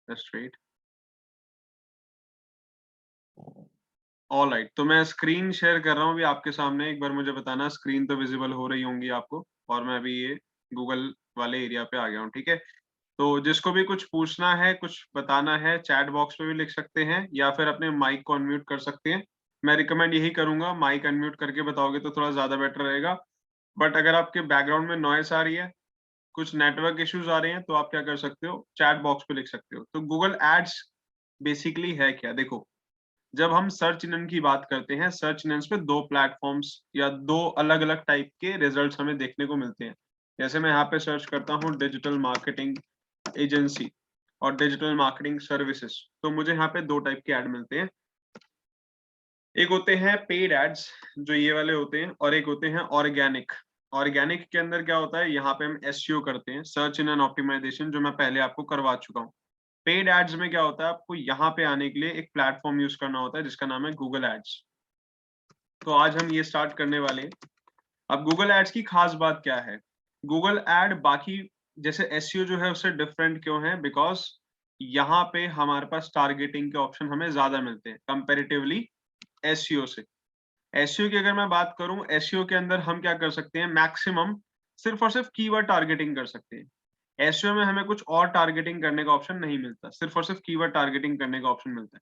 Just wait. Alright, तो मैं screen share कर रहा हूँ अभी आपके सामने। एक बार मुझे बताना स्क्रीन तो विजिबल हो रही होंगी आपको, और मैं अभी ये गूगल वाले एरिया पे आ गया हूँ, ठीक है। तो जिसको भी कुछ पूछना है, कुछ बताना है, चैट बॉक्स पे भी लिख सकते हैं या फिर अपने माइक को अनम्यूट कर सकते हैं। मैं रिकमेंड यही करूंगा, माइक अनम्यूट करके बताओगे तो थोड़ा ज्यादा बेटर रहेगा। बट अगर आपके बैकग्राउंड में नॉइस आ रही है, कुछ नेटवर्क इश्यूज आ रहे हैं, तो आप क्या कर सकते हो, चैट बॉक्स पे लिख सकते हो। तो गूगल एड्स बेसिकली है क्या, देखो। जब हम सर्च इंजन की बात करते हैं, सर्च इंजन पे दो प्लेटफॉर्म्स या दो अलग अलग टाइप के रिजल्ट्स हमें देखने को मिलते हैं। जैसे मैं यहाँ पे सर्च करता हूँ डिजिटल मार्केटिंग एजेंसी और डिजिटल मार्केटिंग सर्विसेज, तो मुझे यहाँ पे दो टाइप के ऐड मिलते हैं। एक होते हैं पेड एड्स, जो ये वाले होते हैं, और एक होते हैं ऑर्गेनिक। ऑर्गेनिक के अंदर क्या होता है, यहाँ पे हम एसईओ करते हैं, सर्च इंजन ऑप्टिमाइजेशन, जो मैं पहले आपको करवा चुका हूँ। पेड एड्स में क्या होता है, आपको यहाँ पे आने के लिए एक प्लेटफॉर्म यूज करना होता है जिसका नाम है गूगल एड्स। तो आज हम ये स्टार्ट करने वाले हैं। अब गूगल एड्स की खास बात क्या है, गूगल एड बाकी जैसे एसईओ जो है उससे डिफरेंट क्यों है, बिकॉज यहाँ पे हमारे पास टारगेटिंग के ऑप्शन हमें ज्यादा मिलते हैं कंपेरेटिवली एसईओ से। एसईओ की अगर मैं बात करूं, एसईओ के अंदर हम क्या कर सकते हैं, मैक्सिमम सिर्फ और सिर्फ कीवर्ड टारगेटिंग कर सकते हैं। एसईओ में हमें कुछ और टारगेटिंग करने का ऑप्शन नहीं मिलता, सिर्फ और सिर्फ कीवर्ड टारगेटिंग करने का ऑप्शन मिलता है।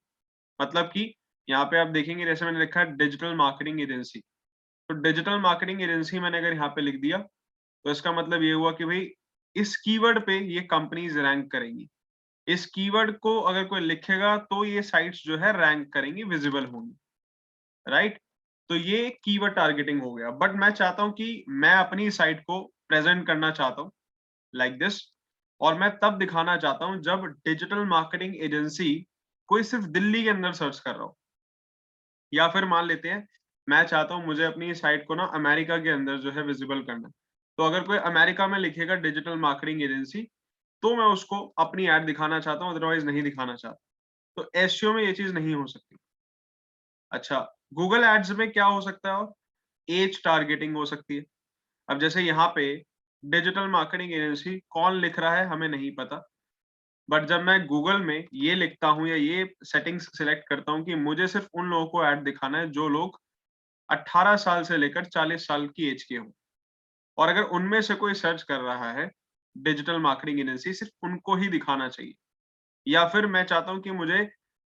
मतलब कि यहाँ पे आप देखेंगे, जैसे मैंने लिखा है डिजिटल मार्केटिंग एजेंसी, तो डिजिटल मार्केटिंग एजेंसी मैंने अगर यहाँ पे लिख दिया, तो इसका मतलब ये हुआ कि भाई इस कीवर्ड पे ये कंपनीज रैंक करेंगी। इस कीवर्ड को अगर कोई लिखेगा तो ये साइट्स जो है रैंक करेंगी, विजिबल होंगी, राइट। तो ये कीवर्ड टारगेटिंग हो गया। बट मैं चाहता हूं कि मैं अपनी साइट को प्रेजेंट करना चाहता हूं लाइक दिस, और मैं तब दिखाना चाहता हूं जब डिजिटल मार्केटिंग एजेंसी कोई सिर्फ दिल्ली के अंदर सर्च कर रहा हो। या फिर मान लेते हैं मैं चाहता हूं मुझे अपनी साइट को ना अमेरिका के अंदर जो है विजिबल करना है, तो अगर कोई अमेरिका में लिखेगा डिजिटल मार्केटिंग एजेंसी, तो मैं उसको अपनी ऐड दिखाना चाहता हूं, अदरवाइज नहीं दिखाना चाहता। तो एसईओ में ये चीज नहीं हो सकती। अच्छा, गूगल एड्स में क्या हो सकता है, एज टारगेटिंग हो सकती है। अब जैसे यहाँ पे डिजिटल मार्केटिंग एजेंसी कौन लिख रहा है हमें नहीं पता, बट जब मैं गूगल में ये लिखता हूँ या ये सेटिंग्स सिलेक्ट करता हूँ कि मुझे सिर्फ उन लोगों को ऐड दिखाना है जो लोग 18 साल से लेकर 40 साल की एज के हों, और अगर उनमें से कोई सर्च कर रहा है डिजिटल मार्केटिंग एजेंसी, सिर्फ उनको ही दिखाना चाहिए। या फिर मैं चाहता हूँ कि मुझे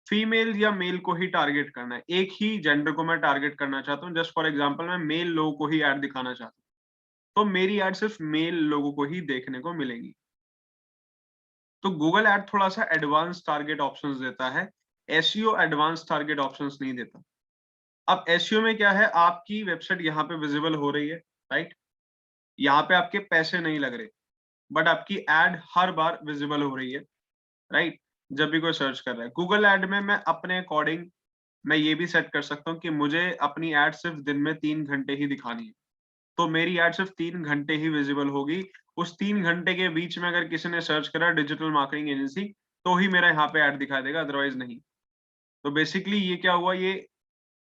फीमेल या मेल को ही टारगेट करना है, एक ही जेंडर को मैं टारगेट करना चाहता हूँ। जस्ट फॉर एग्जांपल मैं मेल लोगों को ही ऐड दिखाना चाहता हूँ, तो मेरी ऐड सिर्फ मेल लोगों को ही देखने को मिलेंगी। तो गूगल ऐड थोड़ा सा एडवांस टारगेट ऑप्शंस देता है, एसईओ एडवांस टारगेट ऑप्शंस नहीं देता। अब एसईओ में क्या है, आपकी वेबसाइट यहाँ पे विजिबल हो रही है, राइट। यहाँ पे आपके पैसे नहीं लग रहे, बट आपकी एड हर बार विजिबल हो रही है, राइट। जब भी कोई सर्च कर रहा है गूगल एड में, मैं अपने अकॉर्डिंग मैं ये भी सेट कर सकता हूँ कि मुझे अपनी एड सिर्फ दिन में 3 घंटे ही दिखानी है, तो मेरी एड सिर्फ 3 घंटे ही विजिबल होगी। उस 3 घंटे के बीच में अगर किसी ने सर्च करा डिजिटल मार्केटिंग एजेंसी, तो ही मेरा यहाँ पे ऐड दिखा देगा, अदरवाइज नहीं। तो बेसिकली ये क्या हुआ, ये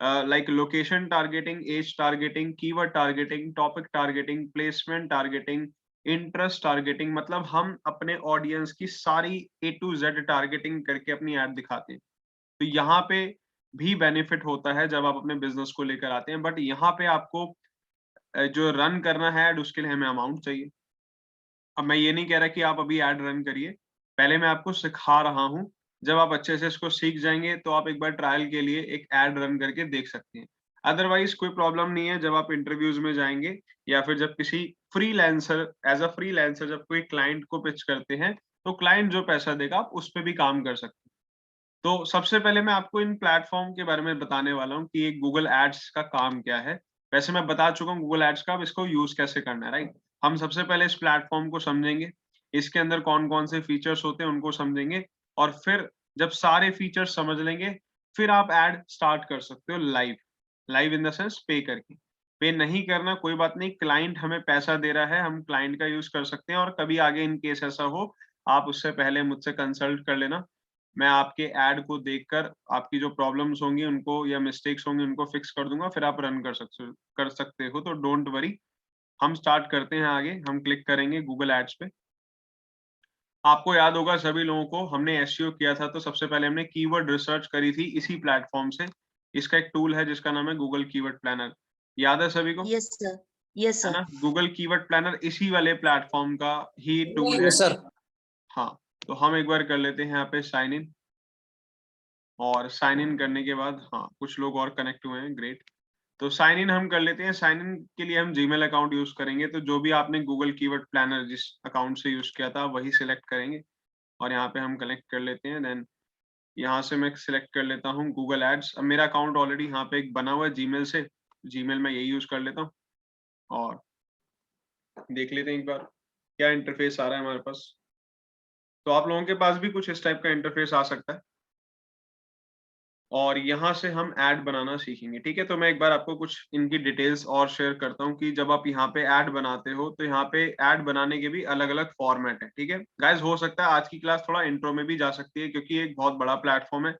like location targeting, age targeting, keyword targeting, topic targeting, placement targeting, interest targeting, मतलब हम अपने ऑडियंस की सारी ए टू जेड टारगेटिंग करके अपनी ऐड दिखाते हैं। तो यहाँ पे भी बेनिफिट होता है जब आप अपने बिजनेस को लेकर आते हैं, बट यहाँ पे आपको जो रन करना है ऐड, उसके लिए हमें अमाउंट चाहिए। अब मैं ये नहीं कह रहा कि आप अभी ऐड रन करिए, पहले मैं आपको सिखा रहा हूँ। जब आप अच्छे से इसको सीख जाएंगे तो आप एक बार ट्रायल के लिए एक ऐड रन करके देख सकते हैं। अदरवाइज कोई प्रॉब्लम नहीं है, जब आप इंटरव्यूज में जाएंगे या फिर जब किसी फ्रीलांसर, एज अ फ्रीलांसर जब कोई क्लाइंट को पिच करते हैं, तो क्लाइंट जो पैसा देगा आप उस पर भी काम कर सकते हैं। तो सबसे पहले मैं आपको इन प्लेटफॉर्म के बारे में बताने वाला हूँ कि ये गूगल एड्स का काम क्या है। वैसे मैं बता चुका हूँ गूगल एड्स का, अब इसको यूज कैसे करना है, राइट। हम सबसे पहले इस प्लेटफॉर्म को समझेंगे, इसके अंदर कौन कौन से फीचर्स होते हैं उनको समझेंगे, और फिर जब सारे फीचर्स समझ लेंगे, फिर आप ऐड स्टार्ट कर सकते हो live. Live in the sense पे करके। पे नहीं करना कोई बात नहीं, क्लाइंट हमें पैसा दे रहा है, हम क्लाइंट का यूज कर सकते हैं, और कभी आगे इन केस ऐसा हो, आप उससे पहले मुझसे कंसल्ट कर लेना। मैं आपके ऐड को देखकर आपकी जो प्रॉब्लम्स होंगी उनको या मिस्टेक्स होंगी उनको फिक्स कर दूंगा, फिर आप रन कर सकते हो। तो डोंट वरी, हम स्टार्ट करते हैं आगे। हम क्लिक करेंगे गूगल एड्स पे। आपको याद होगा सभी लोगों को, हमने एसईओ किया था तो सबसे पहले हमने कीवर्ड रिसर्च करी थी इसी प्लेटफॉर्म से। इसका एक टूल है जिसका नाम है गूगल कीवर्ड प्लानर। याद है सभी को? यस सर, यस है सर। ना? गूगल कीवर्ड प्लानर इसी वाले प्लेटफॉर्म का ही टूल है। Yes sir. हाँ, तो हम एक बार कर लेते हैं यहाँ पे साइन इन, और साइन इन करने के बाद हाँ, कुछ लोग और कनेक्ट हुए हैं, ग्रेट। तो साइन इन हम कर लेते हैं। साइन इन के लिए हम जीमेल अकाउंट यूज करेंगे, तो जो भी आपने गूगल कीवर्ड प्लानर जिस अकाउंट से यूज किया था वही सिलेक्ट करेंगे, और यहाँ पे हम कनेक्ट कर लेते हैं। देन यहाँ से मैं सिलेक्ट कर लेता हूँ गूगल एड्स। अब मेरा अकाउंट ऑलरेडी यहाँ पे एक बना हुआ है जीमेल से, जीमेल में यही यूज कर लेता हूँ, और देख लेते हैं एक बार क्या इंटरफेस आ रहा है हमारे पास। तो आप लोगों के पास भी कुछ इस टाइप का इंटरफेस आ सकता है, और यहाँ से हम ऐड बनाना सीखेंगे, ठीक है? तो मैं एक बार आपको कुछ इनकी डिटेल्स और शेयर करता हूँ कि जब आप यहाँ पे ऐड बनाते हो तो यहाँ पे ऐड बनाने के भी अलग-अलग फॉर्मेट है, ठीक है? गाइस, हो सकता है आज की क्लास थोड़ा इंट्रो में भी जा सकती है, क्योंकि ये एक बहुत बड़ा प्लेटफॉर्म है।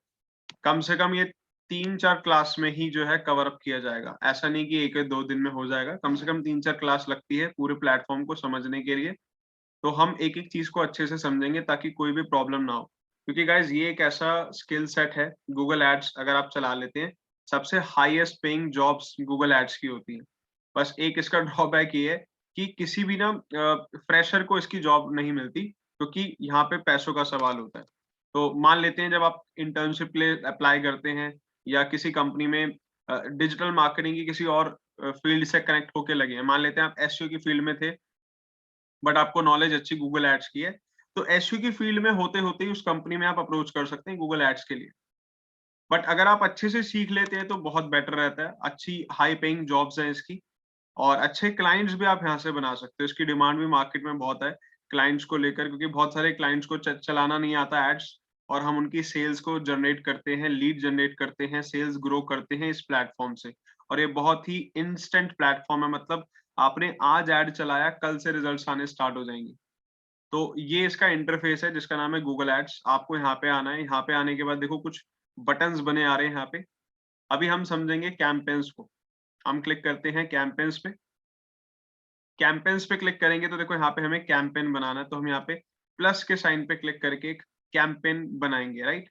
कम से कम ये 3-4 क्लास में ही जो है कवर अप किया जाएगा। ऐसा नहीं कि 1 या 2 दिन में हो जाएगा, कम से कम 3-4 क्लास लगती है पूरे प्लेटफॉर्म को समझने के लिए। तो हम एक-एक चीज़ को अच्छे से समझेंगे ताकि कोई भी प्रॉब्लम ना हो। क्योंकि गाइज़ ये एक ऐसा स्किल सेट है, गूगल एड्स अगर आप चला लेते हैं, सबसे highest paying jobs Google ads की होती हैं। बस एक इसका ड्रॉबैक ये है कि किसी भी ना फ्रेशर को इसकी जॉब नहीं मिलती, क्योंकि यहाँ पे पैसों का सवाल होता है। तो मान लेते हैं जब आप इंटर्नशिप के लिए अप्लाई करते हैं या किसी कंपनी में डिजिटल मार्केटिंग की किसी और फील्ड से कनेक्ट होके लगे हैं। मान लेते हैं आप एसईओ की फील्ड में थे, बट आपको नॉलेज अच्छी गूगल एड्स की है, तो एसईओ की फील्ड में होते-होते ही उस कंपनी में आप अप्रोच कर सकते हैं गूगल एड्स के लिए। बट अगर आप अच्छे से सीख लेते हैं तो बहुत बेटर रहता है, अच्छी हाई पेइंग जॉब्स हैं इसकी, और अच्छे क्लाइंट्स भी आप यहाँ से बना सकते हो। इसकी डिमांड भी मार्केट में बहुत है क्लाइंट्स को लेकर, क्योंकि बहुत सारे क्लाइंट्स को चलाना नहीं आता एड्स, और हम उनकी सेल्स को जनरेट करते हैं, लीड जनरेट करते हैं, सेल्स ग्रो करते हैं इस प्लेटफॉर्म से। और ये बहुत ही इंस्टेंट प्लेटफॉर्म है, मतलब आपने आज एड चलाया, कल से रिजल्ट्स आने स्टार्ट हो जाएंगे। तो ये इसका इंटरफेस है जिसका नाम है गूगल एड्स। आपको यहाँ पे आना है। यहाँ पे आने के बाद देखो कुछ बटन्स बने आ रहे हैं यहाँ पे। अभी हम समझेंगे कैंपेन्स को। हम क्लिक करते हैं कैंपेन्स पे। कैंपेन्स पे क्लिक करेंगे तो देखो यहाँ पे हमें कैंपेन बनाना है, तो हम यहाँ पे प्लस के साइन पे क्लिक करके एक कैंपेन बनाएंगे, राइट?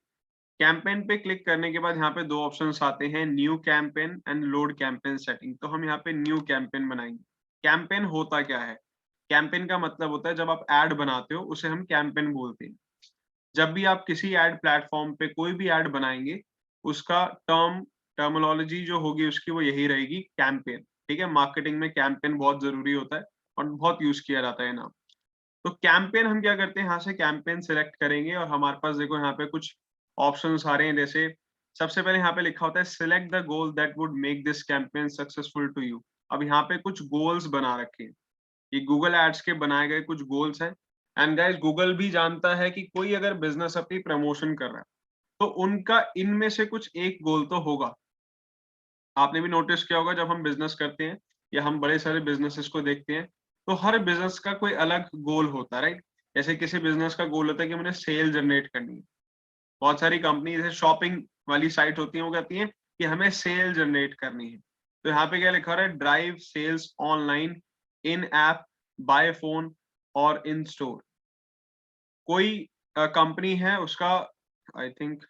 कैंपेन पे क्लिक करने के बाद यहाँ पे 2 ऑप्शंस आते हैं, new campaign and load campaign setting. तो हम यहाँ पे न्यू कैंपेन बनाएंगे। कैंपेन होता क्या है? कैंपेन का मतलब होता है जब आप ऐड बनाते हो उसे हम कैंपेन बोलते हैं। जब भी आप किसी ऐड प्लेटफॉर्म पे कोई भी ऐड बनाएंगे, उसका टर्मिनोलॉजी जो होगी उसकी वो यही रहेगी, कैंपेन। ठीक है? मार्केटिंग में कैंपेन बहुत ज़रूरी होता है और बहुत यूज़ किया जाता है नाम। तो कैंपेन हम क्या करते हैं, यहाँ से कैंपेन सेलेक्ट करेंगे और हमारे पास देखो यहाँ पे कुछ ऑप्शंस आ रहे हैं, जैसे सबसे पहले यहाँ पे लिखा होता है select the goal that would make this campaign successful to you. अब यहाँ पे कुछ गोल्स बना रखे हैं। ये गूगल एड्स के बनाए गए कुछ गोल्स हैं, एंड गाइस गूगल भी जानता है कि कोई अगर बिजनेस अपनी प्रमोशन कर रहा है तो उनका इनमें से कुछ एक गोल तो होगा। आपने भी नोटिस किया होगा जब हम बिजनेस करते हैं या हम बड़े सारे बिजनेसेस को देखते हैं, तो हर बिजनेस का कोई अलग गोल होता है, राइट? जैसे किसी बिजनेस का गोल होता है कि मुझे सेल जनरेट करनी है। बहुत सारी कंपनी जैसे शॉपिंग वाली साइट होती है, वो कहती है कि हमें सेल जनरेट करनी है। तो यहाँ पे क्या लिखा रहा है, ड्राइव सेल्स ऑनलाइन, इन ऐप, बाय फोन और इन स्टोर। कोई कंपनी है उसका, आई थिंक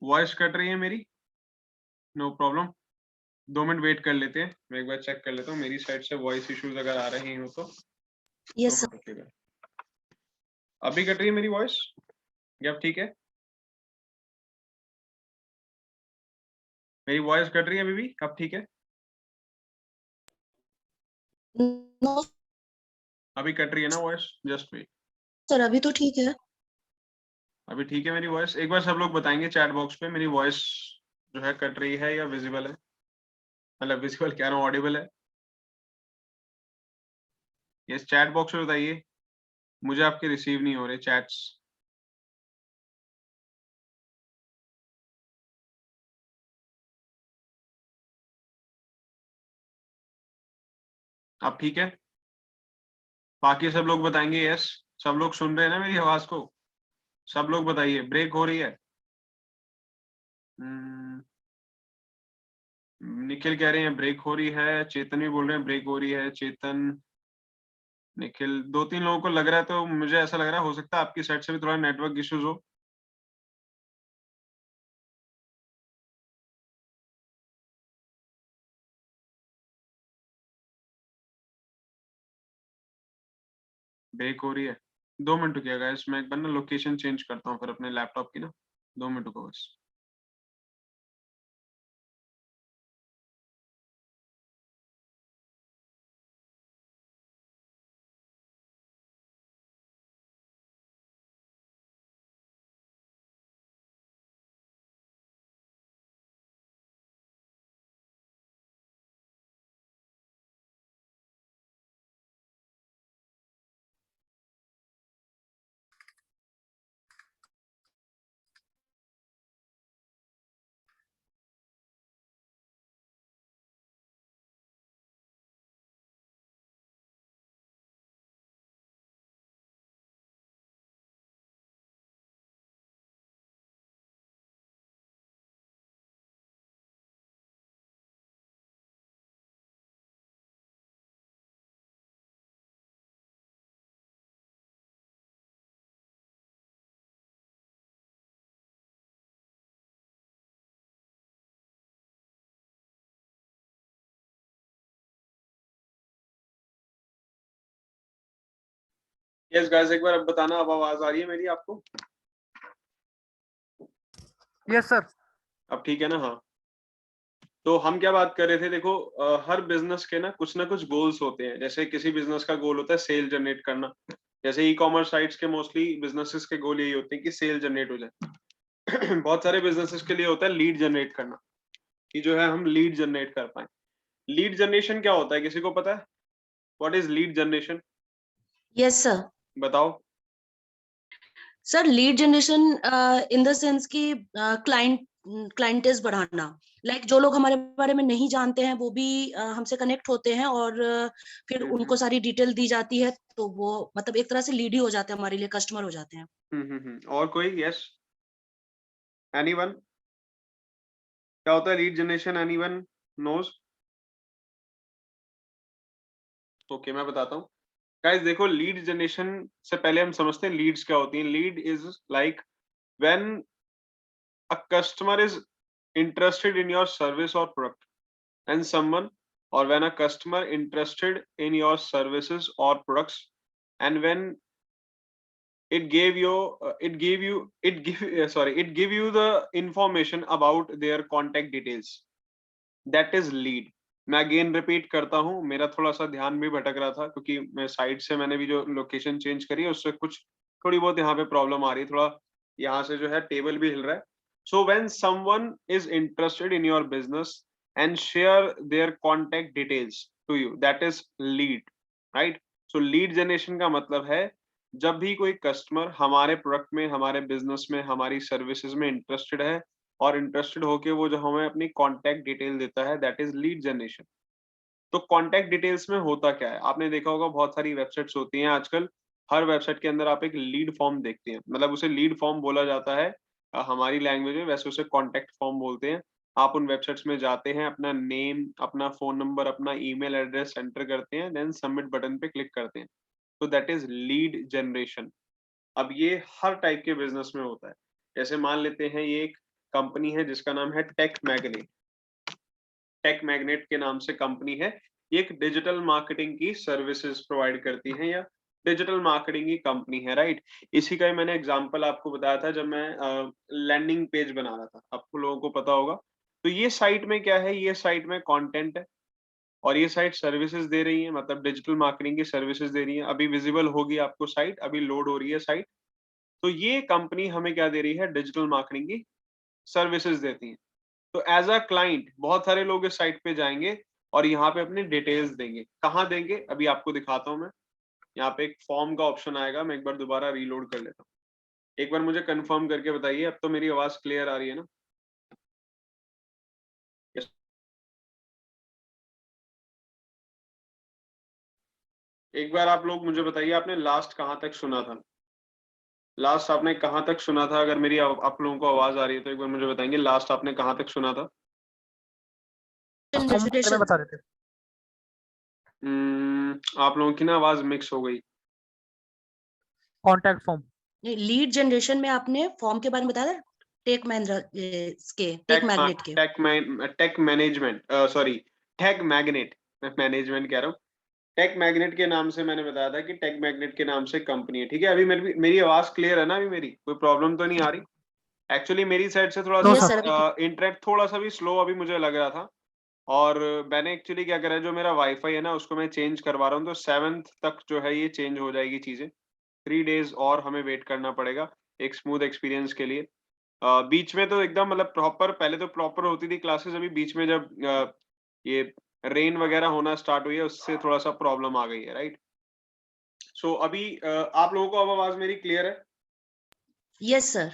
वॉइस कट रही है मेरी, नो प्रॉब्लम, 2 मिनट वेट कर लेते हैं, मैं एक बार चेक कर लेता हूँ मेरी साइड से वॉइस इश्यूज अगर आ रहे हो तो। यस 2 मिनट रुकिएगा। अभी कट रही है मेरी वॉइस या अब ठीक है? मेरी वॉइस कट रही है अभी भी, अब ठीक है? नो अभी कट रही है ना वॉइस? Just wait. सर, अभी तो ठीक है। अभी ठीक है मेरी वॉइस? एक बार सब लोग बताएंगे चैट बॉक्स पे मेरी वॉइस जो है कट रही है या विजिबल है, मतलब विजिबल कह रहा हूँ, ऑडिबल है। ये चैट बॉक्स में बताइए, मुझे आपके रिसीव नहीं हो रहे चैट्स। अब ठीक है? बाकी सब लोग बताएंगे यस। सब लोग सुन रहे हैं ना मेरी आवाज को? सब लोग बताइए, ब्रेक हो रही है? हम्म, निखिल कह रहे हैं ब्रेक हो रही है, चेतन भी बोल रहे हैं ब्रेक हो रही है, चेतन, निखिल, 2-3 लोगों को लग रहा है, तो मुझे ऐसा लग रहा है हो सकता है आपकी साइड से भी थोड़ा नेटवर्क इश्यूज हो। ब्रेक हो रही है। 2 मिनट रुकिए गाइस, मैं एक बार ना लोकेशन चेंज करता हूँ फिर अपने लैपटॉप की ना। 2 मिनट रुको बस। यस गाइस, एक बार अब बताना, अब आवाज आ रही है मेरी आपको? Yes sir. अब ठीक है ना? हाँ। तो हम क्या बात कर रहे थे, देखो हर बिजनेस के ना कुछ गोल्स होते हैं। जैसे किसी बिजनेस का गोल होता है सेल जनरेट करना। जैसे ई कॉमर्स साइट्स के मोस्टली बिजनेसेस के गोल यही होते हैं कि सेल जनरेट हो जाए। बहुत सारे बिजनेसेस के लिए होता है लीड जनरेट करना, कि जो है हम लीड जनरेट कर पाए। लीड जनरेशन क्या होता है, किसी को पता है? What is lead generation? Yes sir. बताओ। Sir lead generation in the sense कि क्लाइंटेज बढ़ाना, लाइक जो लोग हमारे बारे में नहीं जानते हैं वो भी हमसे कनेक्ट होते हैं, और फिर उनको सारी डिटेल दी जाती है, तो वो मतलब एक तरह से लीड ही हो जाते हैं, हमारे लिए कस्टमर हो जाते हैं। और कोई? Yes, anyone? क्या होता है lead generation? Anyone knows? Okay, मैं बताता हूँ। गाइस देखो, लीड जनरेशन से पहले हम समझते हैं लीड्स क्या होती हैं। Lead is like when a customer is interested in your service or product, and someone, or when a customer interested in your services or products, and when it gave you it give you the information about their contact details, that is lead. मैं again repeat करता हूँ, मेरा थोड़ा सा ध्यान भी भटक रहा था क्योंकि मैं साइड से मैंने भी जो लोकेशन चेंज करी है उससे कुछ थोड़ी बहुत यहाँ पे प्रॉब्लम आ रही है, थोड़ा यहाँ से जो है टेबल भी हिल रहा है। So when someone is interested in your business and share their contact details to you, that is lead, right? So lead generation का मतलब है जब भी कोई कस्टमर हमारे प्रोडक्ट में, हमारे बिजनेस में, हमारी सर्विसेज में इंटरेस्टेड है और इंटरेस्टेड होके वो जो हमें अपनी कॉन्टैक्ट डिटेल देता है, दैट इज लीड जनरेशन। तो कॉन्टैक्ट डिटेल्स में होता क्या है, आपने देखा होगा बहुत सारी वेबसाइट्स होती हैं आजकल। हर वेबसाइट के अंदर आप एक लीड फॉर्म देखते हैं, मतलब उसे लीड फॉर्म बोला जाता है हमारी लैंग्वेज में, वैसे उसे कॉन्टैक्ट फॉर्म बोलते हैं। आप उन वेबसाइट्स में जाते हैं, अपना नेम, अपना फोन नंबर, अपना ईमेल एड्रेस एंटर करते हैं, देन सबमिट बटन पे क्लिक करते हैं। तो दैट इज लीड जनरेशन। अब ये हर टाइप के बिजनेस में होता है। जैसे मान लेते हैं ये एक कंपनी है जिसका नाम है टेक मैग्नेट। टेक मैग्नेट के नाम से कंपनी है। ये एक डिजिटल मार्केटिंग की सर्विसेज प्रोवाइड करती है, या डिजिटल मार्केटिंग की कंपनी है, राइट? इसी का ही मैंने एग्जांपल आपको बताया था जब मैं लैंडिंग पेज बना रहा था, आपको लोगों को पता होगा। तो ये साइट में क्या है, ये साइट में कंटेंट है और ये साइट सर्विसेज दे रही है, मतलब डिजिटल मार्केटिंग की सर्विसेज दे रही है। अभी विजिबल होगी आपको साइट, अभी लोड हो रही है साइट। तो ये कंपनी हमें क्या दे रही है, डिजिटल मार्केटिंग की सर्विसेज देती है। तो एज अ क्लाइंट बहुत सारे लोग इस साइट पे जाएंगे और यहाँ पे अपने डिटेल्स देंगे। कहाँ देंगे, अभी आपको दिखाता हूँ मैं। यहाँ पे एक फॉर्म का ऑप्शन आएगा, मैं एक बार दोबारा रीलोड कर लेता हूँ। एक बार मुझे कंफर्म करके बताइए, अब तो मेरी आवाज क्लियर आ रही है ना? Yes. एक बार आप लोग मुझे बताइए, आपने लास्ट कहाँ तक सुना था? लास्ट आपने कहाँ तक सुना था? अगर मेरी आप लोगों को आवाज आ रही है तो एक बार मुझे बताएंगे, लास्ट आपने कहाँ तक सुना था? में बता रहे थे। आप लोगों की ना आवाज मिक्स हो गई। Contact form. लीड जनरेशन में आपने फॉर्म के बारे में बताया था, टेक महिंद्रा के, टेक मैग्नेट के। Tech management, sorry, tech magnet, management कह रहा हूँ। टेक मैग्नेट के नाम से मैंने बताया था कि टेक मैग्नेट के नाम से कंपनी है, ठीक है। अभी मेरी आवाज क्लियर है ना? अभी मेरी कोई प्रॉब्लम तो नहीं आ रही? एक्चुअली मेरी साइड से थोड़ा No, सा sir. इंटरनेट थोड़ा सा भी स्लो अभी मुझे लग रहा था, और मैंने एक्चुअली क्या करा है, जो मेरा वाईफाई है ना उसको मैं चेंज करवा रहा हूँ, तो 7th तक जो है ये चेंज हो जाएगी चीजें। 3 डेज और हमें वेट करना पड़ेगा एक स्मूथ एक्सपीरियंस के लिए। बीच में तो एकदम मतलब प्रॉपर, पहले तो प्रॉपर होती थी क्लासेस, अभी बीच में जब ये रेन वगैरह होना स्टार्ट हुई है उससे थोड़ा सा प्रॉब्लम आ गई है, राइट। सो अभी आप लोगों को अब आवाज मेरी क्लियर है? Yes sir.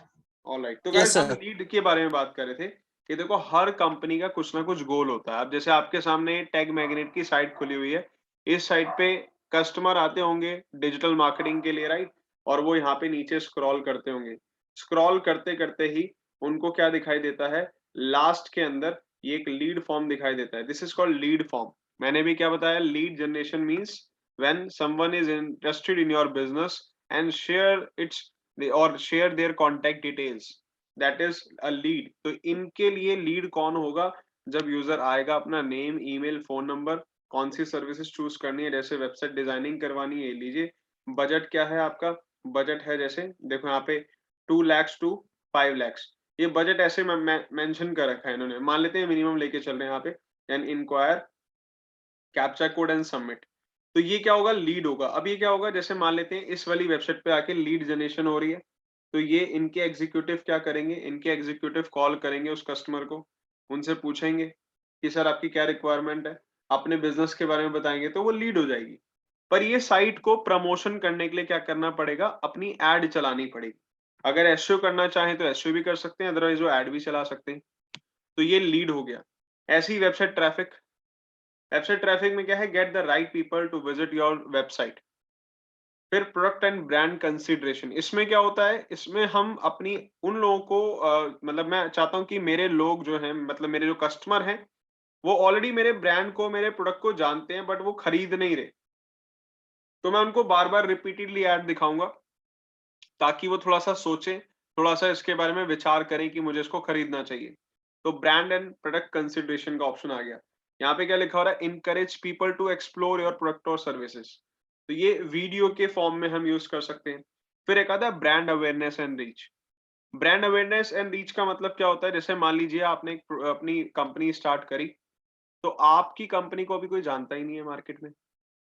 ऑलराइट, तो Yes, गाइस हम sir. लीड के बारे में बात कर रहे थे कि देखो हर कंपनी का कुछ ना कुछ गोल होता है। अब जैसे आपके सामने टैग मैग्नेट की साइट खुली हुई है, इस साइट पे कस्टमर आते होंगे डिजिटल मार्केटिंग के लिए, राइट, और वो यहाँ पे नीचे स्क्रॉल करते होंगे। स्क्रॉल करते करते ही उनको क्या दिखाई देता है, लास्ट के अंदर ये एक लीड फॉर्म दिखाई देता है। This is called lead form. मैंने भी क्या बताया, lead generation means when someone is interested in your business and share its और share their contact details, that is a lead. तो इनके लिए लीड कौन होगा, जब यूजर आएगा, अपना नेम, ईमेल, फोन नंबर, कौन सी सर्विसेज चूज करनी है, जैसे वेबसाइट डिजाइनिंग करवानी है, लीजिए। बजट क्या है आपका, बजट है जैसे देखो यहाँ पे 2 lakhs to 5 lakhs, ये बजट ऐसे मेंशन कर रखा है इन्होंने। मान लेते हैं मिनिमम लेके चल रहे हैं यहाँ पे, and enquire, captcha code and submit. तो ये क्या होगा, लीड होगा। अब ये क्या होगा, जैसे मान लेते हैं इस वाली वेबसाइट पे आके लीड जनरेशन हो रही है, तो ये इनके एग्जीक्यूटिव क्या करेंगे, इनके एग्जीक्यूटिव कॉल करेंगे उस कस्टमर को, उनसे पूछेंगे कि सर आपकी क्या रिक्वायरमेंट है, अपने बिजनेस के बारे में बताएंगे, तो वो लीड हो जाएगी। पर ये साइट को प्रमोशन करने के लिए क्या करना पड़ेगा, अपनी एड चलानी पड़ेगी। अगर एसईओ करना चाहें तो एसईओ भी कर सकते हैं, अदरवाइज वो एड भी चला सकते हैं। तो ये लीड हो गया। ऐसी वेबसाइट ट्रैफिक, वेबसाइट ट्रैफिक में क्या है, get the right people to visit your website. फिर प्रोडक्ट एंड ब्रांड कंसिडरेशन, इसमें क्या होता है, इसमें हम अपनी उन लोगों को मतलब मैं चाहता हूं कि मेरे लोग जो हैं, मतलब मेरे जो कस्टमर हैं, वो ऑलरेडी मेरे ब्रांड को, मेरे प्रोडक्ट को जानते हैं, बट वो खरीद नहीं रहे। तो मैं उनको बार बार रिपीटेडली ऐड दिखाऊंगा ताकि वो थोड़ा सा सोचें, थोड़ा सा इसके बारे में विचार करें कि मुझे इसको खरीदना चाहिए। तो ब्रांड एंड प्रोडक्ट कंसिडरेशन का ऑप्शन आ गया। यहाँ पे क्या लिखा हो रहा है, encourage people to explore your product और सर्विसेज। तो ये वीडियो के फॉर्म में हम यूज कर सकते हैं। फिर एक आता है brand awareness and reach. Brand awareness and reach का मतलब क्या होता है, जैसे मान लीजिए आपने अपनी कंपनी स्टार्ट करी, तो आपकी कंपनी को अभी कोई जानता ही नहीं है मार्केट में।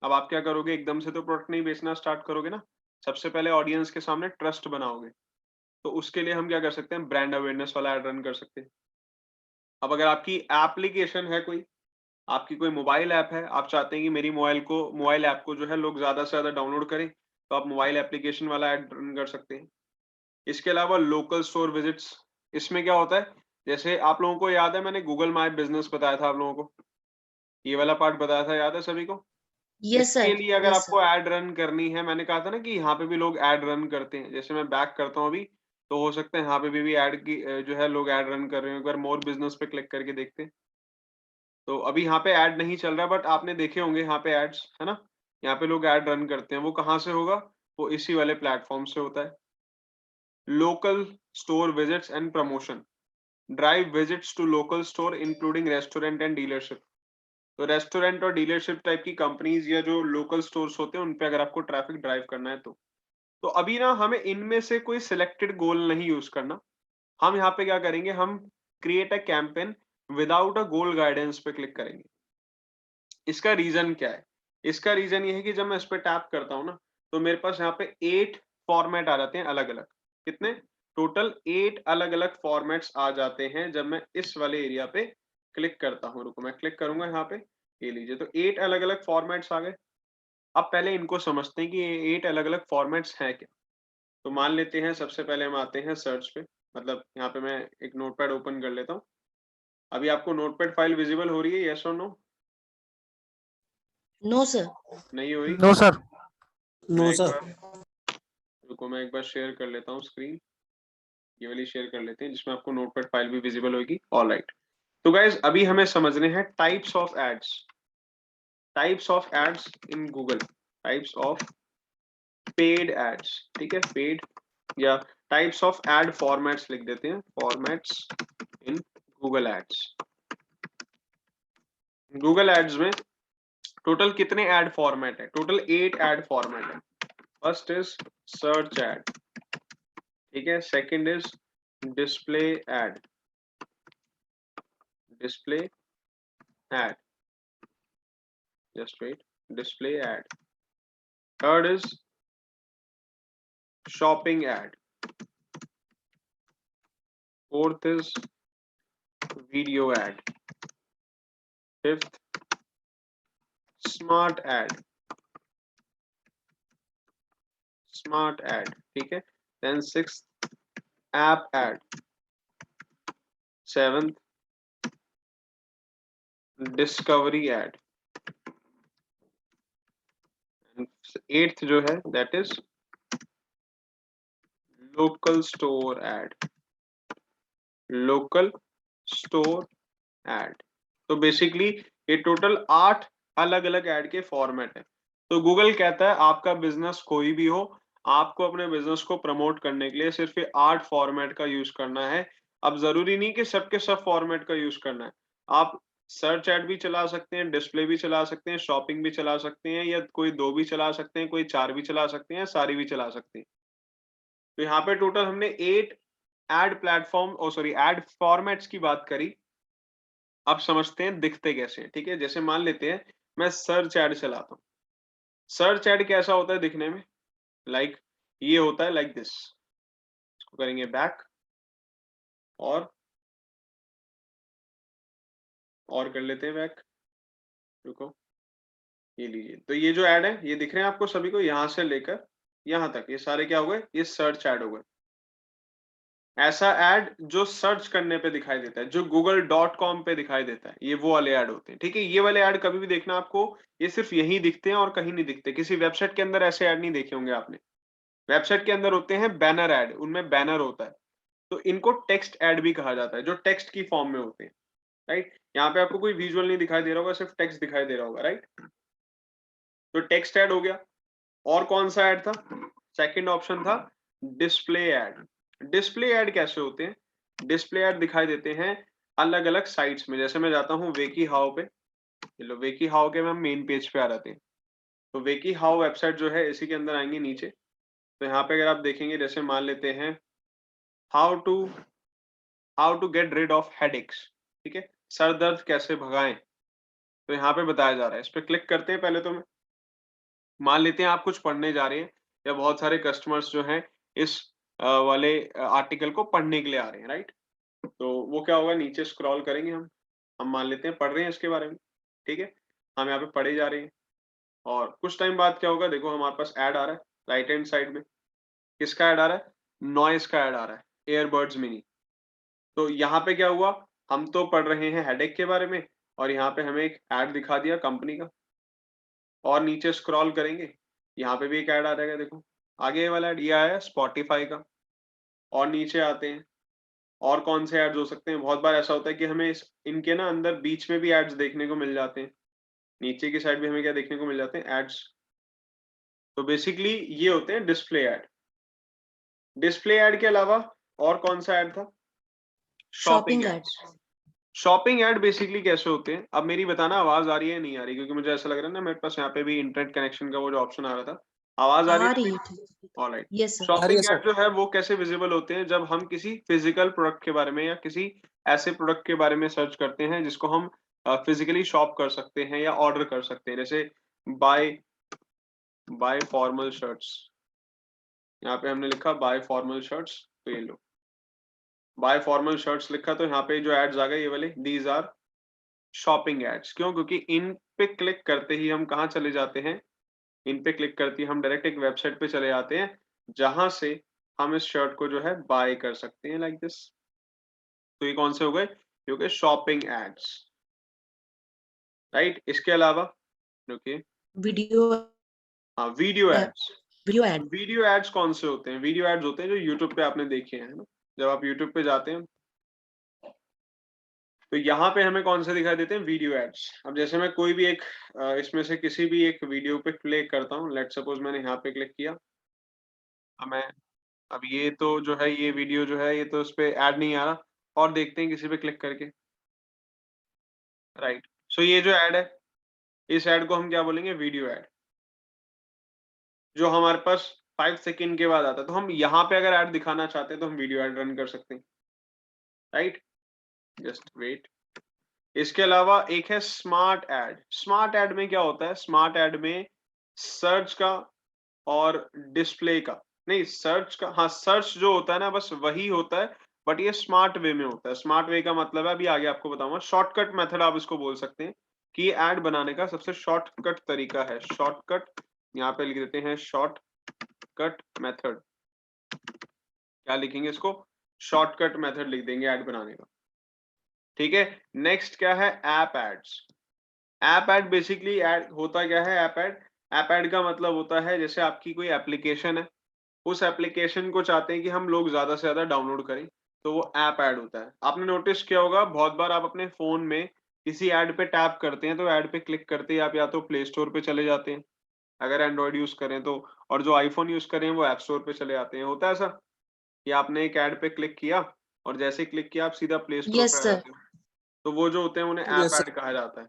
अब आप क्या करोगे, एकदम से तो प्रोडक्ट नहीं बेचना स्टार्ट करोगे ना, सबसे पहले ऑडियंस के सामने ट्रस्ट बनाओगे। तो उसके लिए हम क्या कर सकते हैं, ब्रांड अवेयरनेस वाला एड रन कर सकते हैं। अब अगर आपकी एप्लीकेशन है कोई, आपकी कोई मोबाइल ऐप है, आप चाहते हैं कि मेरी मोबाइल ऐप को जो है लोग ज्यादा से ज्यादा डाउनलोड करें, तो आप मोबाइल एप्लीकेशन वाला ऐड रन कर सकते हैं। इसके अलावा लोकल स्टोर विजिट्स, इसमें क्या होता है, जैसे आप लोगों को याद है मैंने गूगल माई बिजनेस बताया था आप लोगों को, ये वाला पार्ट बताया था, याद है सभी को? यस इसके सर। लिए अगर यस आपको सर। एड रन करनी है, मैंने कहा था ना कि यहाँ पे भी लोग एड रन करते हैं, जैसे मैं बैक करता हूँ अभी, तो हो सकता है यहाँ पे भी एड की जो है लोग एड रन कर रहे हैं। एक बार मोर बिजनेस पे क्लिक करके देखते हैं। तो अभी यहाँ पे ऐड नहीं चल रहा, बट आपने देखे होंगे यहाँ पे एड्स, है ना, यहाँ पे लोग ऐड रन करते हैं। वो कहाँ से होगा, वो इसी वाले प्लेटफॉर्म से होता है। Local store visits and promotion, drive visits to local store including restaurant and dealership. तो रेस्टोरेंट और डीलरशिप टाइप की कंपनीज या जो लोकल स्टोर्स होते हैं, उन पे अगर आपको ट्रैफिक ड्राइव करना है तो अभी ना हमें इनमें से कोई सिलेक्टेड गोल नहीं यूज करना। हम यहाँ पे क्या करेंगे, हम create a campaign without a goal guidance पे क्लिक करेंगे। इसका रीजन क्या है, इसका रीजन ये है कि जब मैं इस पे टैप करता हूँ ना, तो मेरे पास यहाँ पे 8 फॉर्मेट आ जाते हैं अलग अलग। कितने, टोटल 8 अलग अलग फॉर्मेट्स आ जाते हैं जब मैं इस वाले एरिया पे क्लिक करता हूँ। रुको मैं क्लिक करूंगा यहाँ पे, ये लीजिए, तो 8 अलग अलग फॉर्मेट्स आ गए। अब पहले इनको समझते हैं कि ये 8 अलग अलग फॉर्मेट्स हैं क्या। तो मान लेते हैं सबसे पहले हम आते हैं सर्च पे, मतलब यहाँ पे मैं एक नोटपैड ओपन कर लेता हूँ। अभी आपको नोटपैड फाइल विजिबल हो रही है, यस और नो? No sir. नहीं हो रही? No sir. No, मैं एक sir. बार, रुको मैं एक बार शेयर कर लेता हूँ स्क्रीन, ये वाली शेयर कर लेते हैं जिसमें आपको नोटपैड फाइल भी विजिबल होगी। ऑलराइट, तो गाइज अभी हमें समझने हैं types of ads. Types of ads in Google, types of paid ads, ठीक है, पेड, या टाइप्स ऑफ एड फॉर्मेट्स लिख देते हैं, formats in Google ads. Google ads में टोटल कितने एड फॉर्मेट है? टोटल 8 एड फॉर्मेट है। फर्स्ट इज सर्च एड, ठीक है, second is display ad, display ad, just wait, display ad, third is shopping ad, fourth is video ad, fifth smart ad, smart ad, ठीक है, then sixth app ad, seventh discovery ad, eighth जो है that is local store ad, local store add. तो basically ये total 8 अलग अलग add के format है। तो गूगल कहता है आपका बिजनेस कोई भी हो, आपको अपने बिजनेस को प्रमोट करने के लिए सिर्फ ये 8 फॉर्मेट का यूज करना है। अब जरूरी नहीं कि सबके सब फॉर्मेट का यूज करना है, आप सर्च एड भी चला सकते हैं, डिस्प्ले भी चला सकते हैं, शॉपिंग भी चला सकते हैं, या कोई 2 भी चला सकते हैं, कोई 4 भी चला सकते हैं, सारी भी चला सकते हैं। तो यहाँ पे टोटल हमने 8 ad platform sorry ad formats की बात करी। अब समझते हैं दिखते कैसे हैं, ठीक है। जैसे मान लेते हैं मैं सर्च एड चलाता हूँ। सर्च एड कैसा होता है दिखने में? लाइक ये होता है, लाइक दिस। इसको करेंगे बैक और कर लेते हैं बैक, रुको, ये लीजिए। तो ये जो ऐड है ये दिख रहे हैं आपको सभी को, यहाँ से लेकर यहाँ तक ये सारे क्या हो गए? ये सर्च ऐड हो गए। ऐसा ऐड जो सर्च करने पे दिखाई देता है, जो google.com पे दिखाई देता है, ये वो वाले ऐड होते हैं, ठीक है। ये वाले ऐड कभी भी देखना आपको, ये सिर्फ यहीं दिखते हैं और कहीं नहीं दिखते। किसी वेबसाइट के अंदर ऐसे ऐड नहीं देखे होंगे आपने। वेबसाइट के अंदर होते हैं बैनर ऐड, उनमें बैनर होता है। तो इनको टेक्स्ट ऐड भी कहा जाता है, जो टेक्स्ट की फॉर्म में होते हैं, राइट। यहाँ पे आपको कोई विजुअल नहीं दिखाई दे रहा होगा, सिर्फ टेक्स्ट दिखाई दे रहा होगा, राइट। तो टेक्स्ट ऐड हो गया। और कौन सा ऐड था? सेकंड ऑप्शन था डिस्प्ले ऐड। डिस्प्ले ऐड कैसे होते हैं? डिस्प्ले ऐड दिखाई देते हैं अलग अलग साइट्स में। जैसे मैं जाता हूँ वेकी हाउ पे, लो वेकी हाउ के हम मेन पेज पे आ जाते हैं। तो वेकी हाउ वेबसाइट जो है इसी के अंदर आएंगे नीचे। तो यहाँ पे अगर आप देखेंगे, जैसे मान लेते हैं how to get rid of headaches, ठीक है, सर दर्द कैसे भगाएं। तो यहाँ पे बताया जा रहा है, इस पे क्लिक करते हैं। पहले तो मान लेते हैं आप कुछ पढ़ने जा रहे हैं, या बहुत सारे कस्टमर्स जो हैं इस वाले आर्टिकल को पढ़ने के लिए आ रहे हैं, राइट। तो वो क्या होगा, नीचे स्क्रॉल करेंगे हम मान लेते हैं पढ़ रहे हैं इसके बारे में, ठीक है, हम यहाँ पे पढ़े जा रहे हैं। और कुछ टाइम बाद क्या होगा, देखो हमारे पास ऐड आ रहा है राइट हैंड साइड में। किसका ऐड आ रहा है? नॉइस का ऐड आ रहा है, एयरबड्स मिनी। तो यहाँ पे क्या हुआ, हम तो पढ़ रहे हैं हेडेक के बारे में, और यहाँ पे हमें एक ऐड दिखा दिया कंपनी का। और नीचे स्क्रॉल करेंगे, यहाँ पे भी एक ऐड आ जाएगा, देखो आगे ये वाला ऐड, ये आया स्पॉटिफाई का। और नीचे आते हैं, और कौन से एड्स हो सकते हैं? बहुत बार ऐसा होता है कि हमें इनके ना अंदर बीच में भी एड्स देखने को मिल जाते हैं। नीचे की साइड भी हमें क्या देखने को मिल जाते हैं? एड्स। तो बेसिकली ये होते हैं डिस्प्ले ऐड। डिस्प्ले ऐड के अलावा और कौन सा ऐड था? Shopping shopping ad. Ad. Shopping ad basically कैसे होते हैं? अब मेरी बताना आवाज आ रही है नहीं आ रही? क्योंकि मुझे ऐसा लग रहा है ना मेरे पास यहाँ पे भी इंटरनेट कनेक्शन का वो जो ऑप्शन आ रहा था। आवाज आ रही आ है रही मेरी? है, ठीक। ऑलराइट। Yes sir. आ रही है शॉपिंग ऐड सर। जो है वो कैसे विजिबल होते हैं? जब हम किसी फिजिकल प्रोडक्ट के बारे में या किसी ऐसे प्रोडक्ट के बारे में सर्च करते हैं जिसको हम फिजिकली शॉप कर सकते हैं या ऑर्डर कर सकते हैं। जैसे बाय बाय फॉर्मल शर्ट्स, यहाँ पे हमने लिखा बाय फॉर्मल शर्ट्स, तो ये लो बाय फॉर्मल शर्ट्स लिखा, तो यहाँ पे जो एड्स आ गए ये वाले, दीज आर शॉपिंग एड्स। क्यों? क्योंकि इन पे क्लिक करते ही हम कहाँ चले जाते हैं? इन पे क्लिक करते ही हम डायरेक्ट एक वेबसाइट पे चले जाते हैं जहां से हम इस शर्ट को जो है बाय कर सकते हैं, लाइक दिस। तो ये कौन से हो गए? ये हो गए शॉपिंग एड्स, राइट। इसके अलावा रुकिए, वीडियो हाँ video ads. Video ad. Video ads कौन से होते हैं? वीडियो एड्स होते हैं जो यूट्यूब पे आपने देखे हैं ना। जब आप यूट्यूब पे जाते हैं तो यहाँ पे हमें कौन से दिखाई देते हैं, वीडियो एड्स। अब जैसे मैं कोई भी एक इसमें से किसी भी एक वीडियो पे क्लिक करता हूँ, लेट्स सपोज मैंने यहाँ पे क्लिक किया, अब मैं अब ये तो जो है ये वीडियो जो है ये तो उस पे ऐड नहीं आ रहा, और देखते हैं किसी पे क्लिक करके, राइट। सो ये जो ऐड है, इस ऐड को हम क्या बोलेंगे, वीडियो ऐड, जो हमारे पास 5 सेकंड के बाद आता है। तो हम यहाँ पे अगर ऐड दिखाना चाहते हैं तो हम वीडियो ऐड रन कर सकते हैं, राइट। Just wait. इसके अलावा एक है स्मार्ट ऐड। स्मार्ट ऐड में क्या होता है, स्मार्ट ऐड में सर्च का और डिस्प्ले का, नहीं सर्च का, हाँ सर्च जो होता है ना बस वही होता है, बट ये स्मार्ट वे में होता है। स्मार्ट वे का मतलब है, अभी आगे आपको बताऊंगा, शॉर्टकट मेथड आप इसको बोल सकते हैं कि ये ऐड बनाने का सबसे शॉर्टकट तरीका है। शॉर्टकट, यहाँ पे लिख देते हैं शॉर्टकट मेथड। क्या लिखेंगे इसको, शॉर्टकट मेथड लिख देंगे ऐड बनाने का, ठीक है। नेक्स्ट क्या है, app ads. App ad basically ad होता क्या है, ऐप ऐड का मतलब होता है जैसे आपकी कोई एप्लीकेशन है, उस एप्लीकेशन को चाहते हैं कि हम लोग ज्यादा से ज्यादा डाउनलोड करें, तो वो ऐप ऐड होता है। आपने नोटिस किया होगा बहुत बार आप अपने फोन में किसी ऐड पे टैप करते हैं, तो ऐड पे क्लिक करते ही आप या तो प्ले स्टोर पे चले जाते हैं, अगर एंड्रॉइड यूज करें तो, और जो आईफोन यूज करें वो ऐप स्टोर पे चले जाते हैं। होता है ऐसा कि आपने एक ऐड पे क्लिक किया और जैसे ही क्लिक किया आप सीधा प्ले स्टोर पे यस आ सर। जाते हो। तो वो जो होते हैं उन्हें ऐप यस ऐड कहा जाता है,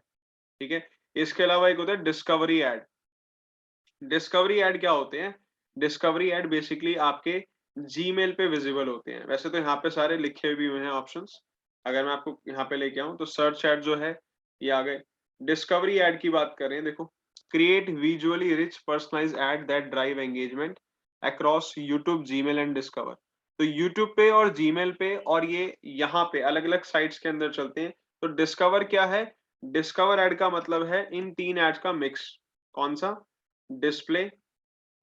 ठीक है। इसके अलावा एक होता है डिस्कवरी ऐड। डिस्कवरी ऐड क्या होते हैं, डिस्कवरी ऐड बेसिकली आपके जीमेल पे विजिबल होते हैं। वैसे तो यहाँ पे सारे लिखे भी हुए हैं ऑप्शंस, अगर मैं आपको यहाँ पे लेके आऊँ तो सर्च ऐड जो है ये आ गए। डिस्कवरी ऐड की बात करें, देखो, create visually rich personalised add that drive engagement across YouTube, Gmail and discover. तो यूट्यूब पे और जीमेल पे और ये यहाँ पे अलग अलग साइट्स के अंदर चलते हैं। तो डिस्कवर क्या है, डिस्कवर ऐड का मतलब है इन तीन एड्स का मिक्स। कौन सा, display,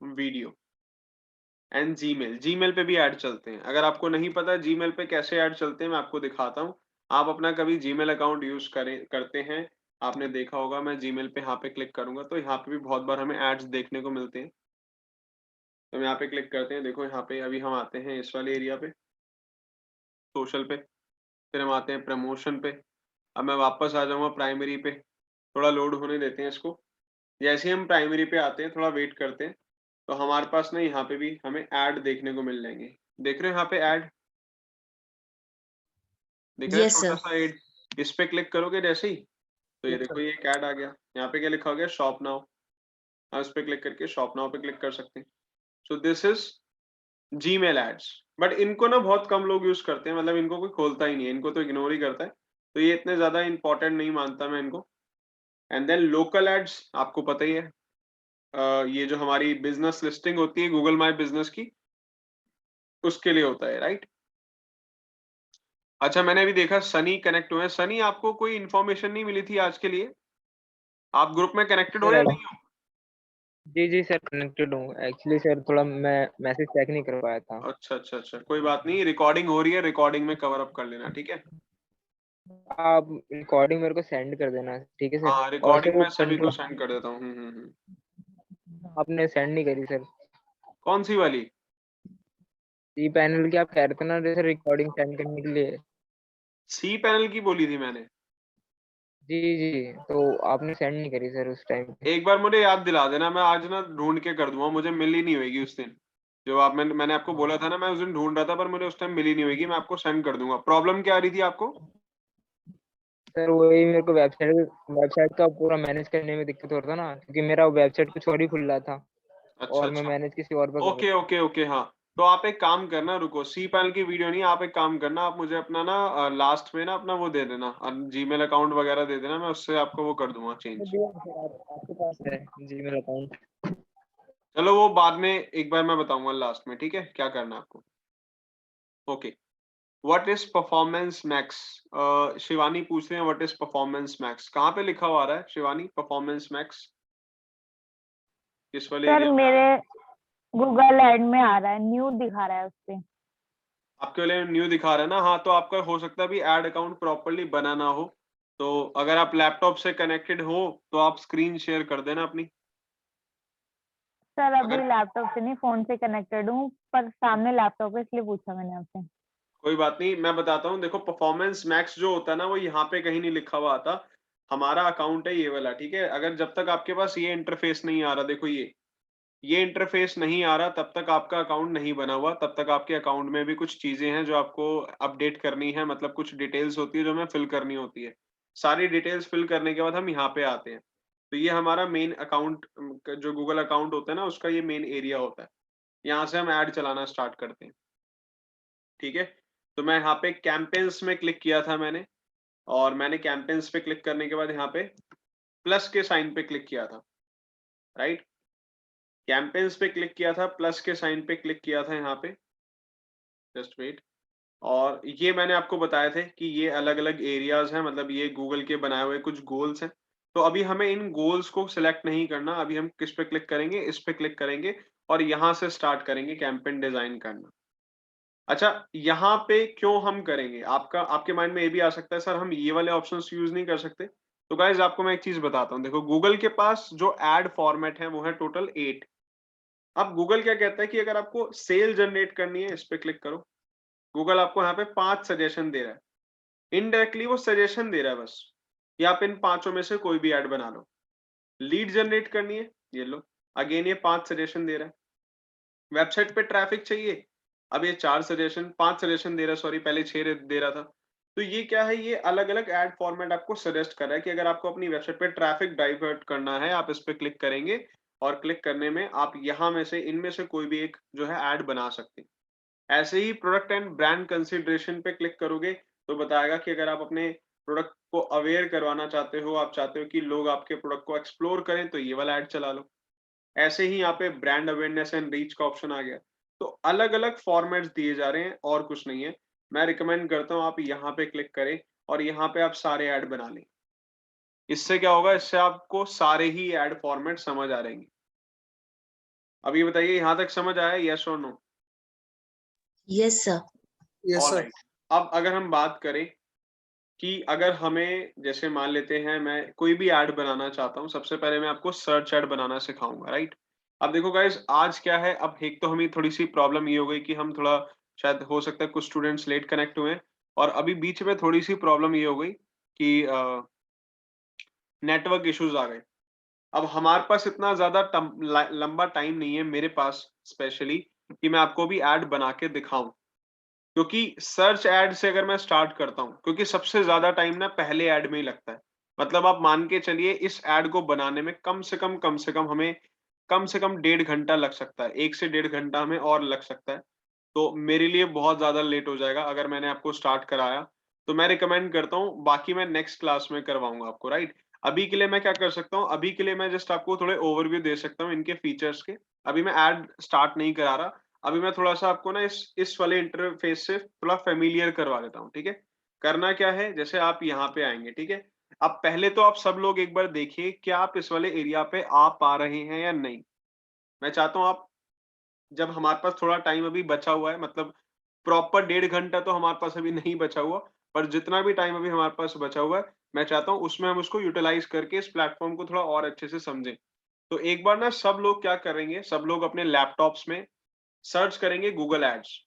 video and Gmail. Gmail पे भी ऐड चलते हैं। अगर आपको नहीं पता जीमेल पे कैसे ऐड चलते हैं, मैं आपको दिखाता हूँ। आप अपना कभी जीमेल अकाउंट यूज करते हैं, आपने देखा होगा, मैं जीमेल पे यहाँ पे क्लिक करूंगा तो यहाँ पे भी बहुत बार हमें एड्स देखने को मिलते हैं। तो हम यहाँ पे क्लिक करते हैं, देखो यहाँ पे अभी हम आते हैं इस वाले एरिया पे, सोशल पे, फिर हम आते हैं प्रमोशन पे। अब मैं वापस आ जाऊंगा प्राइमरी पे, थोड़ा लोड होने देते हैं इसको। जैसे ही हम प्राइमरी पे आते हैं, थोड़ा वेट करते हैं, तो हमारे पास ना यहाँ पे भी हमें ऐड देखने को मिल जाएंगे। देख रहे हो यहाँ पे ऐड दिख रहा है, यस छोटा सर। सा ऐड। इस पे क्लिक करोगे जैसे ही, तो ये देखो ये एक ऐड आ गया। यहाँ पे क्या लिखा हो गया, शॉप नाउ। हम इस पे क्लिक करके शॉप नाउ पे क्लिक कर सकते हैं। So this is Gmail ads. But इनको ना बहुत कम लोग यूज करते हैं, मतलब इनको कोई खोलता ही नहीं है, इनको तो इग्नोर ही करता है। तो ये इतने ज्यादा इंपॉर्टेंट नहीं मानता मैं इनको। एंड देन लोकल एड्स, आपको पता ही है, ये जो हमारी बिजनेस लिस्टिंग होती है गूगल माई बिजनेस की, उसके लिए होता है, राइट। अच्छा, मैंने अभी देखा सनी कनेक्ट हुए हैं। सनी, आपको कोई इन्फॉर्मेशन नहीं मिली थी आज के लिए? आप ग्रुप में कनेक्टेड हो सर या नहीं हो? जी सर कनेक्टेड हूँ। एक्चुअली सर थोड़ा मैं मैसेज चेक नहीं कर पाया था। अच्छा अच्छा अच्छा, कोई बात नहीं, रिकॉर्डिंग हो रही है, रिकॉर्डिंग में कवर अप कर लेना, ठीक है। आप रिकॉर्डिंग मेरे को सेंड कर देना, ठीक है सर। हाँ, और रिकॉर्डिंग सर वो मैं सभी को कंट्रोल सेंड कर देता हूँ। आपने सेंड नहीं करी सर। कौन सी वाली? सी पैनल की आप कह रहे थे ना जैसे रिकॉर्डिंग सेंड करने के लिए। सी पैनल की बोली थी मैंने। जी तो आपने सेंड नहीं करी सर उस टाइम पे। एक बार मुझे याद दिला देना, मैं आज ना ढूंढ के कर दूंगा, मुझे मिली नहीं होगी उस दिन। जो आप मैंने आपको बोला था ना, मैं उस दिन ढूंढ रहा था पर मुझे उस टाइम मिली नहीं होगी, मैं आपको सेंड कर दूंगा। प्रॉब्लम क्या आ रही थी आपको? सर वही मेरे को वेबसाइट का पूरा मैनेज करने में दिक्कत हो रहा था ना, क्योंकि मेरा वेबसाइट कुछ और ही खुल रहा था अच्छा और मैं अच्छा, मैनेज किसी और पे कर ओके रहा ओके ओके, हाँ। तो आप एक काम करना, रुको, सी पैनल की वीडियो नहीं, आप एक काम करना, आप मुझे अपना ना लास्ट में ना अपना वो दे देना, जीमेल अकाउंट वगैरह दे देना, मैं उससे आपको वो कर दूंगा था। चेंज। दिया है सर, आपके पास है जी मेरा अकाउंट। चलो वो बाद में एक बार मैं बताऊंगा लास्ट में, ठीक है, क्या करना है आपको। Okay. What is performance max? Shivani पूछ रहे हैं व्हाट इज परफॉर्मेंस मैक्स, कहाँ पे लिखा हुआ आ रहा है शिवानी, परफॉर्मेंस मैक्स किस वाले सर एरिया में आ रहा मेरे है? गूगल ऐड में आ रहा है, न्यू दिखा रहा है उस पे। आपके वाले न्यू दिखा रहा है ना, हाँ, तो आपका हो सकता है अभी ऐड अकाउंट प्रॉपरली बना ना हो। तो अगर आप लैपटॉप से कनेक्टेड हो तो आप स्क्रीन शेयर कर देना अपनी। सर अभी अगर लैपटॉप से नहीं, फोन से कनेक्टेड हूँ, पर सामने लैपटॉप है इसलिए पूछा मैंने आपसे। कोई बात नहीं, मैं बताता हूँ। देखो परफॉर्मेंस मैक्स जो होता है ना, वो यहाँ पे कहीं नहीं लिखा हुआ आता। हमारा अकाउंट है ये वाला, ठीक है। अगर जब तक आपके पास ये इंटरफेस नहीं आ रहा, देखो ये इंटरफेस नहीं आ रहा, तब तक आपका अकाउंट नहीं बना हुआ। तब तक आपके अकाउंट में भी कुछ चीजें हैं जो आपको अपडेट करनी है, मतलब कुछ डिटेल्स होती है जो हमें फिल करनी होती है। सारी डिटेल्स फिल करने के बाद हम यहाँ पे आते हैं। तो ये हमारा मेन अकाउंट, जो गूगल अकाउंट होता है ना, उसका ये मेन एरिया होता है। यहाँ से हम ऐड चलाना स्टार्ट करते हैं, ठीक है। तो मैं यहाँ पे कैंपेन्स में क्लिक किया था मैंने, और मैंने कैंपेन्स पे क्लिक करने के बाद यहाँ पे प्लस के साइन पे क्लिक किया था, राइट। कैंपेन्स पे क्लिक किया था, प्लस के साइन पे क्लिक किया था यहाँ पे, जस्ट वेट। और ये मैंने आपको बताए थे कि ये अलग-अलग एरियाज़ हैं, मतलब ये गूगल के बनाए हुए कुछ गोल्स हैं। तो अभी हमें इन गोल्स को सिलेक्ट नहीं करना, अभी हम किस पे क्लिक करेंगे, इस पे क्लिक करेंगे और यहाँ से स्टार्ट करेंगे कैंपेन डिज़ाइन करना। अच्छा, यहाँ पे क्यों हम करेंगे? आपके माइंड में ये भी आ सकता है, सर हम ये वाले ऑप्शंस यूज़ नहीं कर सकते? तो गाइज़ आपको मैं एक चीज़ बताता हूँ। देखो गूगल के पास जो एड फॉर्मेट है वो है टोटल 8। अब गूगल क्या कहता है कि अगर आपको सेल जनरेट करनी है, इस पे क्लिक करो। गूगल आपको यहाँ पे 5 सजेशन दे रहा है। इनडायरेक्टली वो सजेशन दे रहा है बस, कि आप इन पाँचों में से कोई भी ऐड बना लो। लीड जनरेट करनी है, ये लो, अगेन ये 5 सजेशन दे रहा है। वेबसाइट पे ट्रैफिक चाहिए, अब ये 4 सजेशन 5 सजेशन दे रहा है, सॉरी पहले 6 दे रहा था। तो ये क्या है, ये अलग-अलग ऐड फॉर्मेट आपको सजेस्ट कर रहा है कि अगर आपको अपनी वेबसाइट पे ट्रैफिक डाइवर्ट करना है, आप इस पे क्लिक करेंगे और क्लिक करने में आप यहाँ में से इनमें से कोई भी एक जो है ऐड बना सकते हैं। ऐसे ही प्रोडक्ट एंड ब्रांड कंसिडरेशन पे क्लिक करोगे तो बताएगा कि अगर आप अपने प्रोडक्ट को अवेयर करवाना चाहते हो, आप चाहते हो कि लोग आपके प्रोडक्ट को एक्सप्लोर करें, तो ये वाला ऐड चला लो। ऐसे ही यहाँ पे ब्रांड अवेयरनेस एंड रीच का ऑप्शन आ गया। तो अलग-अलग फॉर्मेट्स दिए जा रहे हैं और कुछ नहीं है। मैं रिकमेंड करता हूँ आप यहाँ पे क्लिक करें और यहाँ पे आप सारे ऐड बना लें। इससे क्या होगा, इससे आपको सारे ही ऐड फॉर्मेट समझ आ जाएंगे। अब ये बताइए, यहाँ तक समझ आया, यस और no? Yes sir. Yes sir. Alright. अब अगर हम बात करें कि अगर हमें, जैसे मान लेते हैं मैं कोई भी ऐड बनाना चाहता हूँ, सबसे पहले मैं आपको सर्च ऐड बनाना सिखाऊंगा, राइट। अब देखो गाइस, आज क्या है, अब एक तो हमें थोड़ी सी प्रॉब्लम ये हो गई कि हम थोड़ा, शायद हो सकता है कुछ स्टूडेंट्स लेट कनेक्ट हुए हैं, और अभी बीच में थोड़ी सी प्रॉब्लम ये हो गई कि नेटवर्क इश्यूज आ गए। अब हमारे पास इतना ज्यादा लंबा टाइम नहीं है मेरे पास स्पेशली, कि मैं आपको भी ऐड बना के दिखाऊं। क्योंकि सर्च ऐड से अगर मैं स्टार्ट करता हूँ, क्योंकि सबसे ज्यादा टाइम ना पहले ऐड में ही लगता है। मतलब आप मान के चलिए, इस ऐड को बनाने में कम से कम हमें कम से कम 1.5 घंटा लग सकता है, 1 से 1.5 घंटा हमें और लग सकता है। तो मेरे लिए बहुत ज्यादा लेट हो जाएगा अगर मैंने आपको स्टार्ट कराया। तो मैं रिकमेंड करता हूँ, बाकी मैं नेक्स्ट क्लास में करवाऊंगा आपको, राइट। अभी के लिए मैं क्या कर सकता हूँ, अभी के लिए मैं जस्ट आपको थोड़े ओवरव्यू दे सकता हूँ इनके फीचर्स के। अभी मैं ऐड स्टार्ट नहीं करा रहा। अभी मैं थोड़ा-सा आपको ना इस वाले इंटरफ़ेस से थोड़ा फ़ैमिलियर करवा देता हूँ, ठीक है? करना क्या है, जैसे आप यहाँ पे आएँगे, ठीक है? अब पहले तो आप सब लोग एक बार देखिए, क्या आप इस वाले एरिया पे आ पा रहे हैं या नहीं? मैं चाहता हूँ आप, जब हमारे पास थोड़ा टाइम अभी बचा हुआ है, मतलब प्रॉपर 1.5 घंटा तो हमारे पास अभी नहीं बचा हुआ, पर जितना भी टाइम अभी हमारे पास बचा हुआ है, मैं चाहता हूँ उसमें हम उसको यूटिलाइज़ करके इस प्लेटफ़ॉर्म को थोड़ा और अच्छे से समझें। तो एक बार ना सब लोग क्या करेंगे, सब लोग अपने लैपटॉप्स में सर्च करेंगे गूगल एड्स,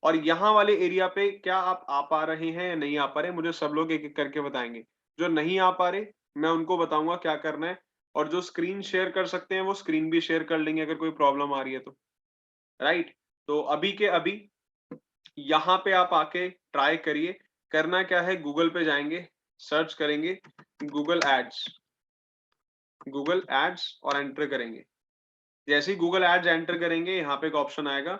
और यहाँ वाले एरिया पे क्या आप आ पा रहे हैं या नहीं आ पा रहे, मुझे सब लोग एक-एक करके बताएँगे। जो नहीं आ पा रहे, मैं उनको बताऊँगा क्या करना है, और जो स्क्रीन शेयर कर सकते हैं, वो स्क्रीन भी शेयर कर लेंगे अगर कोई प्रॉब्लम आ रही है तो, राइट? तो अभी के अभी यहाँ पे आप आके ट्राई करिए। करना क्या है, गूगल पे जाएँगे, सर्च करेंगे गूगल एड्स और एंटर करेंगे। जैसे ही गूगल एड्स एंटर करेंगे, यहाँ पे एक ऑप्शन आएगा,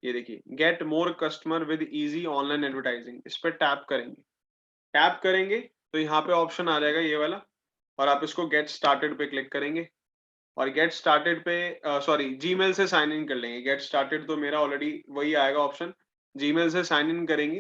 ये देखिए, get more customer with easy online advertising, इस पे टैप करेंगे। टैप करेंगे तो यहाँ पे ऑप्शन आ जाएगा ये वाला, और आप इसको गेट स्टार्टेड पे क्लिक करेंगे, और गेट स्टार्टेड पे सॉरी, जीमेल से साइन इन कर लेंगे। गेट स्टार्टेड तो मेरा ऑलरेडी वही आएगा ऑप्शन, जीमेल से साइन इन करेंगे